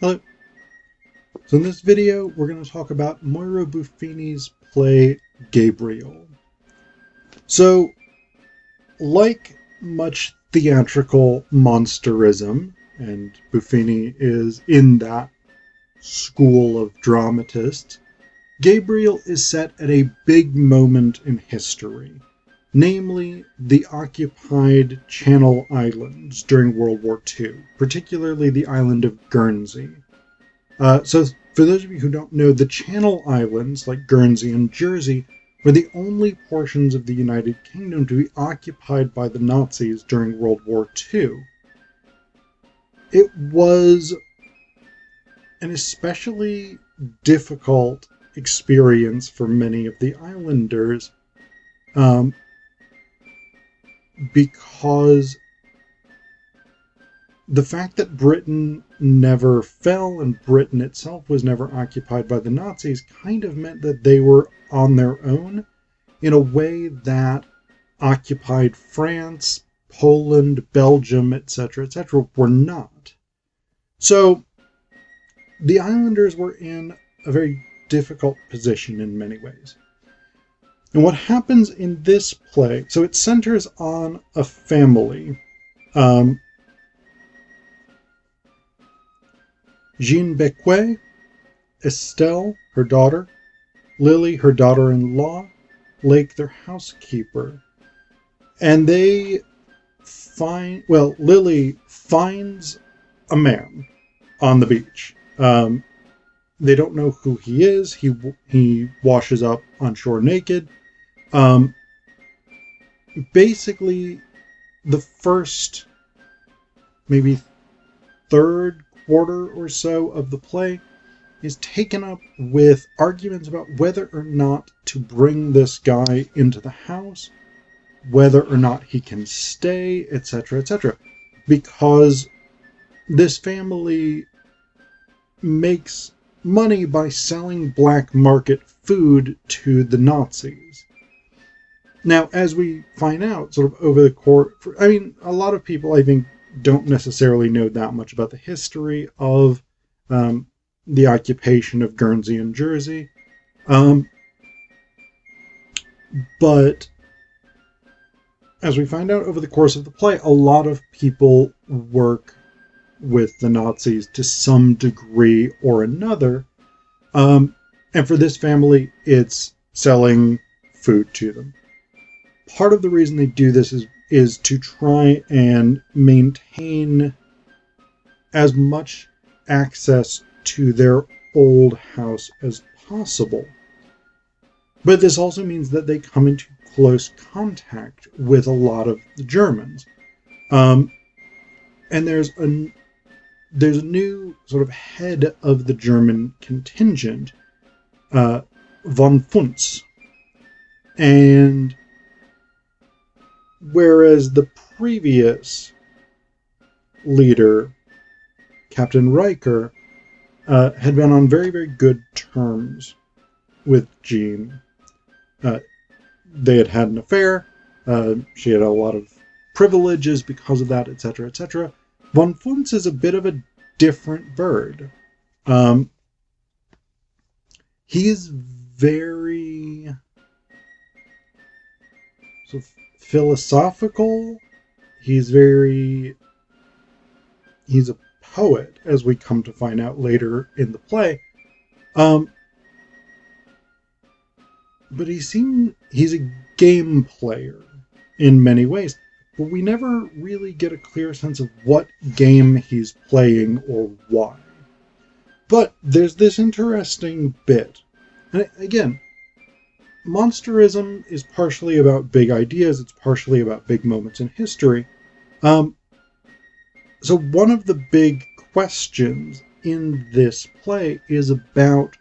Hello. So in this video, we're going to talk about Moira Buffini's play Gabriel. So, like much theatrical monsterism, and Buffini is in that school of dramatists, Gabriel is set at a big moment in history, namely the occupied Channel Islands during World War II, particularly the island of Guernsey. So, for those of you who don't know, the Channel Islands, like Guernsey and Jersey, were the only portions of the United Kingdom to be occupied by the Nazis during World War II. It was an especially difficult experience for many of the islanders because the fact that Britain never fell and Britain itself was never occupied by the Nazis kind of meant that they were on their own in a way that occupied France, Poland, Belgium, etc., were not. So the islanders were in a very difficult position in many ways. And what happens in this play, so it centers on a family. Jean Becquet, Estelle, her daughter, Lily, her daughter-in-law, Lake, their housekeeper. And they Lily finds a man on the beach. They don't know who he is. He washes up on shore naked. Basically, the first, maybe third quarter or so of the play is taken up with arguments about whether or not to bring this guy into the house, whether or not he can stay, etc., because this family makes money by selling black market food to the Nazis. Now, as we find out, sort of over the course, a lot of people, I think, don't necessarily know that much about the history of the occupation of Guernsey and Jersey. But as we find out over the course of the play, a lot of people work with the Nazis to some degree or another. And for this family, it's selling food to them. Part of the reason they do this is to try and maintain as much access to their old house as possible. But this also means that they come into close contact with a lot of the Germans. And there's a new sort of head of the German contingent, von Funz. And whereas the previous leader, Captain Riker, had been on very, very good terms with Jean. They had had an affair. She had a lot of privileges because of that, etc. Von Funz is a bit of a different bird. He is very sort of philosophical. He's a poet, as we come to find out later in the play. But he's a game player in many ways, but we never really get a clear sense of what game he's playing or why. But there's this interesting bit. And again, monsterism is partially about big ideas, it's partially about big moments in history. So one of the big questions in this play is about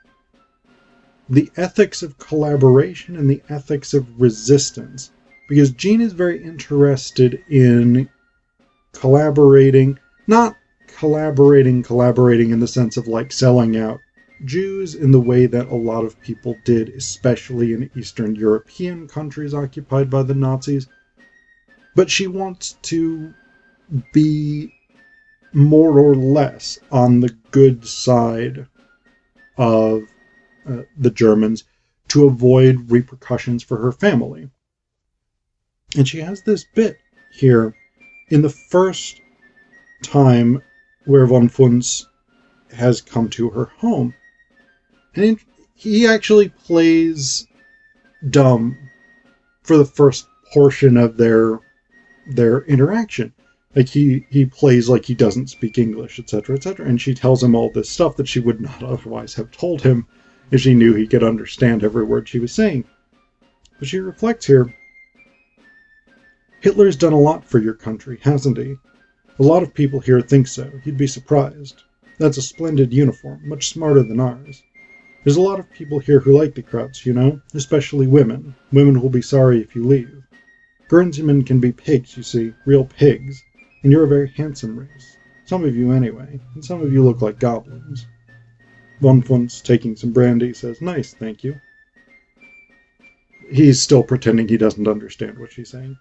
the ethics of collaboration and the ethics of resistance. Because Jean is very interested in collaborating, not collaborating in the sense of like selling out Jews in the way that a lot of people did, especially in Eastern European countries occupied by the Nazis. But she wants to be more or less on the good side of the Germans to avoid repercussions for her family. And she has this bit here in the first time where von Funs has come to her home. And he actually plays dumb for the first portion of their interaction. Like he plays like he doesn't speak English, etc., etc. And she tells him all this stuff that she would not otherwise have told him if she knew he could understand every word she was saying. But she reflects here, Hitler's done a lot for your country, hasn't he? A lot of people here think so. You'd be surprised. That's a splendid uniform, much smarter than ours. There's a lot of people here who like the Krauts, you know, especially women. Women will be sorry if you leave. Guernseymen can be pigs, you see, real pigs. And you're a very handsome race. Some of you anyway, and some of you look like goblins. Von Funs, taking some brandy, says, nice, thank you. He's still pretending he doesn't understand what she's saying.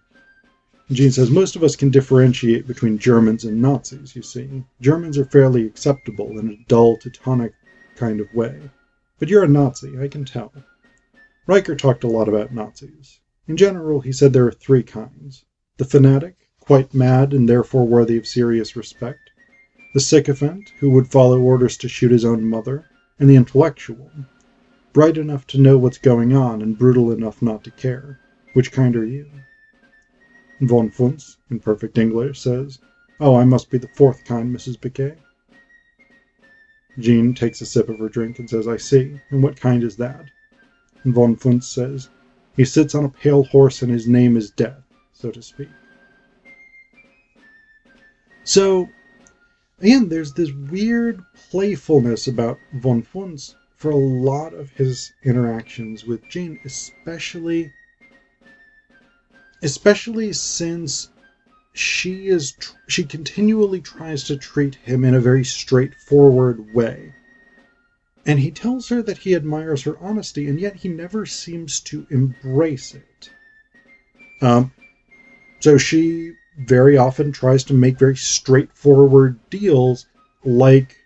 Jean says, most of us can differentiate between Germans and Nazis, you see. Germans are fairly acceptable in a dull, Teutonic kind of way. But you're a Nazi, I can tell. Riker talked a lot about Nazis. In general, he said there are three kinds. The fanatic, quite mad and therefore worthy of serious respect. The sycophant, who would follow orders to shoot his own mother. And the intellectual, bright enough to know what's going on and brutal enough not to care. Which kind are you? Von Funs, in perfect English, says, oh, I must be the fourth kind, Mrs. Biquet. Jean takes a sip of her drink and says, I see. And what kind is that? And Von Funs says, he sits on a pale horse and his name is Death, so to speak. So, again, there's this weird playfulness about von Funs for a lot of his interactions with Jean, especially since she continually tries to treat him in a very straightforward way. And he tells her that he admires her honesty, and yet he never seems to embrace it. So she very often tries to make very straightforward deals, like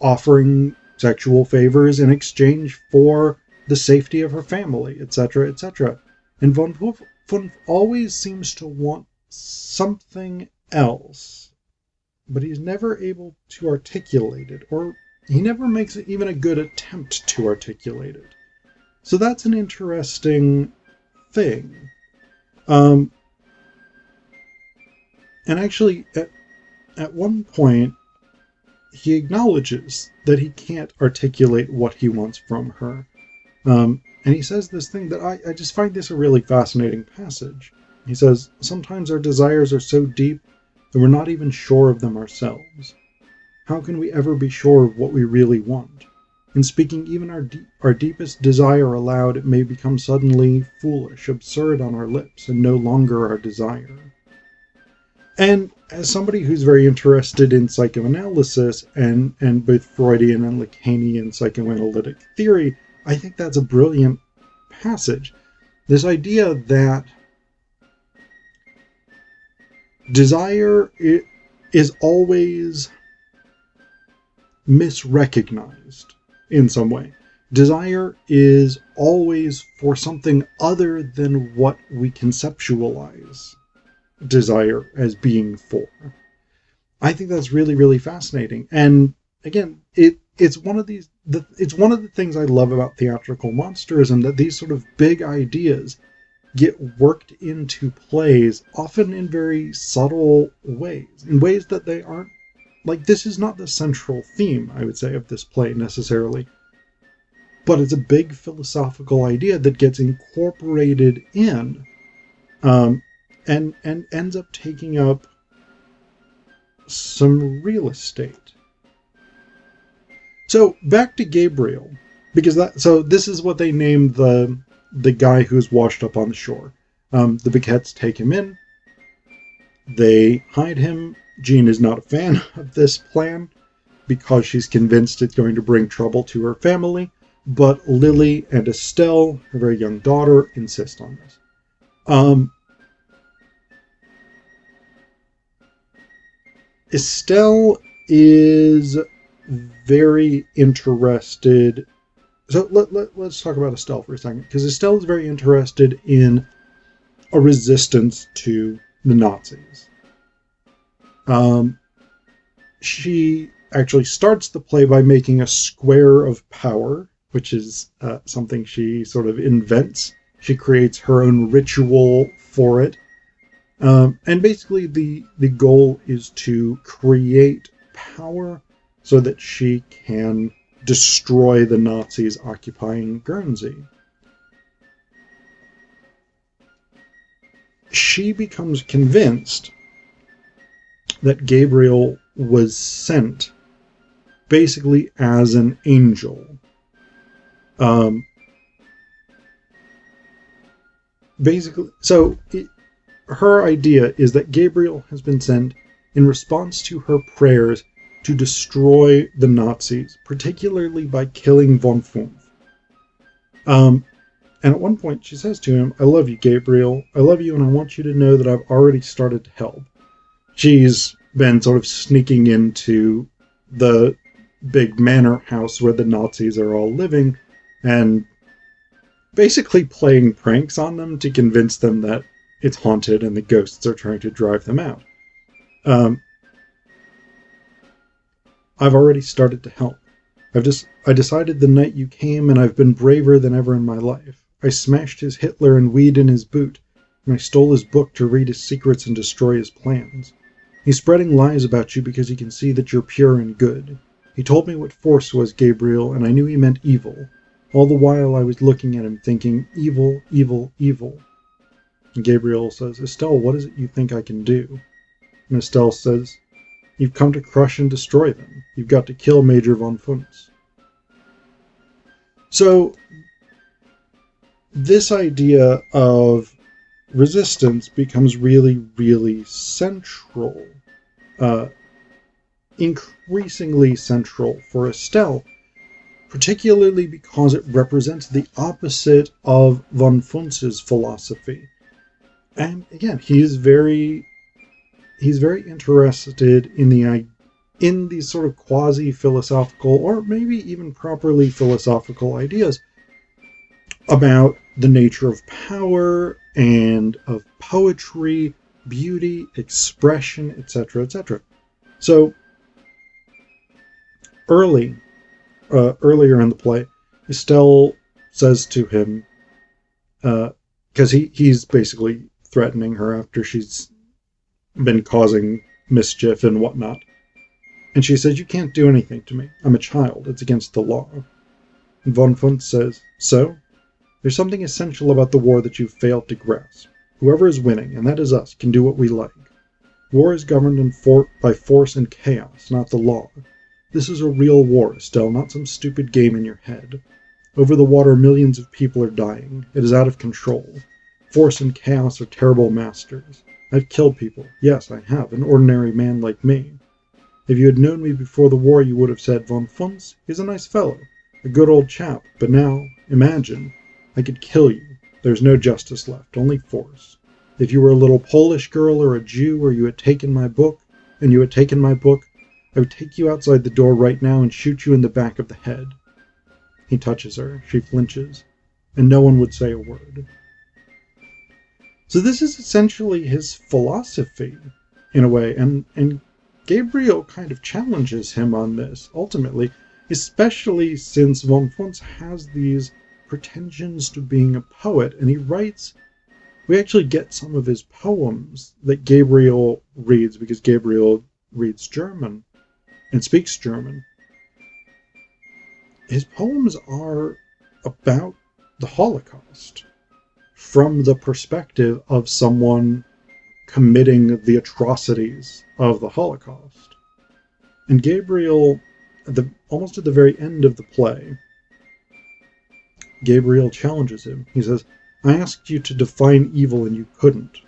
offering sexual favors in exchange for the safety of her family, etc., etc. And von Funs always seems to want something else, but he's never able to articulate it, or he never makes even a good attempt to articulate it. So that's an interesting thing. And actually, at one point, he acknowledges that he can't articulate what he wants from her. And he says this thing that I just find this a really fascinating passage. He says, sometimes our desires are so deep that we're not even sure of them ourselves. How can we ever be sure of what we really want? In speaking even our deepest desire aloud, it may become suddenly foolish, absurd on our lips, and no longer our desire. And as somebody who's very interested in psychoanalysis and both Freudian and Lacanian psychoanalytic theory, I think that's a brilliant passage. This idea that desire is always misrecognized in some way. Desire is always for something other than what we conceptualize desire as being for. I think that's really, really fascinating. And again, it's one of the things I love about theatrical monsterism, that these sort of big ideas get worked into plays, often in very subtle ways, in ways that they aren't, like, this is not the central theme, I would say, of this play necessarily, but it's a big philosophical idea that gets incorporated in, and ends up taking up some real estate. So back to Gabriel, because this is what they named the guy who's washed up on the shore. The Biquets take him in. They hide him. Jean is not a fan of this plan because she's convinced it's going to bring trouble to her family. But Lily and Estelle, her very young daughter, insist on this. Estelle is very interested. So let's talk about Estelle for a second, because Estelle is very interested in a resistance to the Nazis. She actually starts the play by making a square of power, which is something she sort of invents. She creates her own ritual for it. And basically the goal is to create power so that she can destroy the Nazis occupying Guernsey. She becomes convinced that Gabriel was sent basically as an angel. Her idea is that Gabriel has been sent in response to her prayers to destroy the Nazis, particularly by killing von Funf. And at one point she says to him, "I love you, Gabriel. I love you, and I want you to know that I've already started to help." She's been sort of sneaking into the big manor house where the Nazis are all living and basically playing pranks on them to convince them that it's haunted and the ghosts are trying to drive them out. I've already started to help. I decided the night you came, and I've been braver than ever in my life. I smashed his Hitler and weed in his boot, and I stole his book to read his secrets and destroy his plans. He's spreading lies about you because he can see that you're pure and good. He told me what force was, Gabriel, and I knew he meant evil. All the while I was looking at him thinking, evil, evil, evil. And Gabriel says, "Estelle, what is it you think I can do?" And Estelle says, "You've come to crush and destroy them. You've got to kill Major von Funz." So this idea of resistance becomes really, really central, increasingly central for Estelle, particularly because it represents the opposite of von Funz's philosophy. And again, he's very interested in these sort of quasi-philosophical, or maybe even properly philosophical ideas about the nature of power and of poetry, beauty, expression, etc., etc. So earlier in the play, Estelle says to him, because he's basically threatening her after she's been causing mischief and whatnot. And she says, "You can't do anything to me. I'm a child. It's against the law." And von Funz says, "So? There's something essential about the war that you've failed to grasp. Whoever is winning, and that is us, can do what we like. War is governed by force and chaos, not the law. This is a real war, Estelle, not some stupid game in your head. Over the water, millions of people are dying. It is out of control. Force and chaos are terrible masters. I've killed people. Yes, I have, an ordinary man like me. If you had known me before the war, you would have said, von Funz, he's a nice fellow, a good old chap. But now, imagine, I could kill you. There's no justice left, only force. If you were a little Polish girl or a Jew, or you had taken my book, I would take you outside the door right now and shoot you in the back of the head." He touches her. She flinches, and no one would say a word. So this is essentially his philosophy, in a way, and Gabriel kind of challenges him on this, ultimately, especially since von Funz has these pretensions to being a poet, and he writes. We actually get some of his poems that Gabriel reads, because Gabriel reads German and speaks German. His poems are about the Holocaust from the perspective of someone committing the atrocities of the Holocaust. And Gabriel, almost at the very end of the play, Gabriel challenges him. He says, "I asked you to define evil and you couldn't."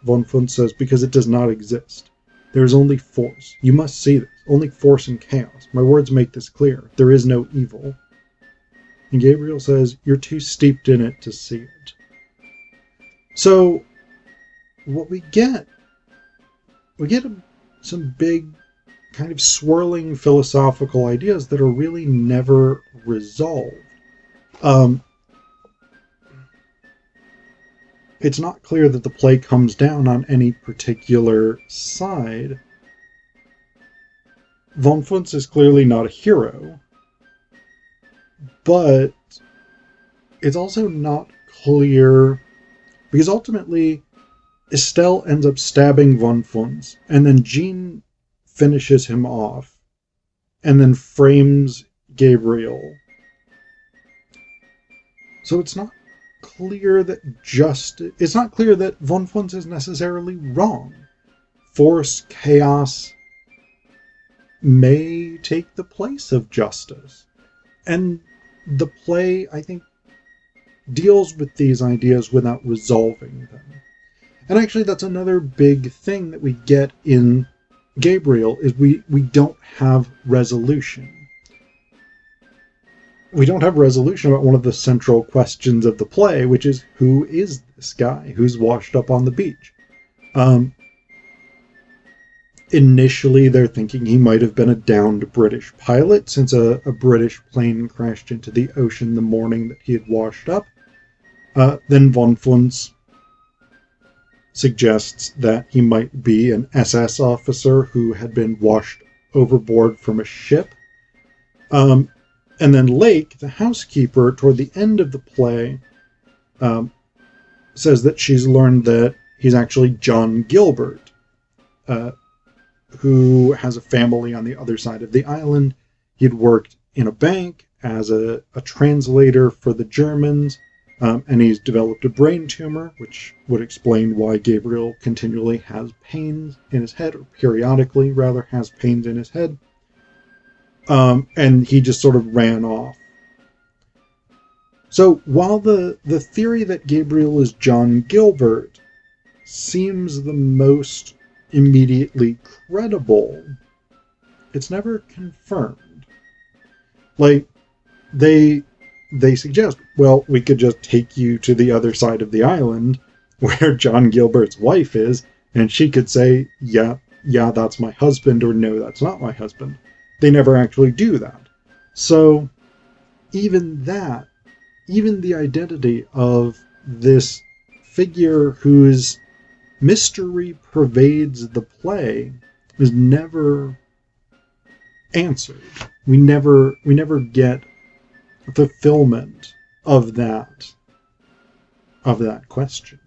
Von Funz says, "Because it does not exist. There is only force. You must see this. Only force and chaos. My words make this clear. There is no evil." And Gabriel says, "You're too steeped in it to see it." So what we get some big kind of swirling philosophical ideas that are really never resolved. It's not clear that the play comes down on any particular side. Von Funtz is clearly not a hero, but it's also not clear, because ultimately Estelle ends up stabbing von Funtz, and then Jean finishes him off, and then frames Gabriel. So it's not clear that it's not clear that von Funtz is necessarily wrong. Force, chaos may take the place of justice. And the play, I think, deals with these ideas without resolving them. And actually, that's another big thing that we get in Gabriel, is we don't have resolution. We don't have resolution about one of the central questions of the play, which is, who is this guy who's washed up on the beach? Initially, they're thinking he might have been a downed British pilot, since a British plane crashed into the ocean the morning that he had washed up. Then von Funtz suggests that he might be an SS officer who had been washed overboard from a ship. And then Lake, the housekeeper, toward the end of the play, says that she's learned that he's actually John Gilbert, who has a family on the other side of the island. He'd worked in a bank as a translator for the Germans, and he's developed a brain tumor, which would explain why Gabriel continually has pains in his head, or periodically, rather, has pains in his head. And he just sort of ran off. So while the theory that Gabriel is John Gilbert seems the most immediately credible, it's never confirmed. Like, they suggest, well, we could just take you to the other side of the island where John Gilbert's wife is, and she could say, yeah, that's my husband, or no, that's not my husband. They never actually do that. So even the identity of this figure whose mystery pervades the play is never answered. We never get fulfillment of that question.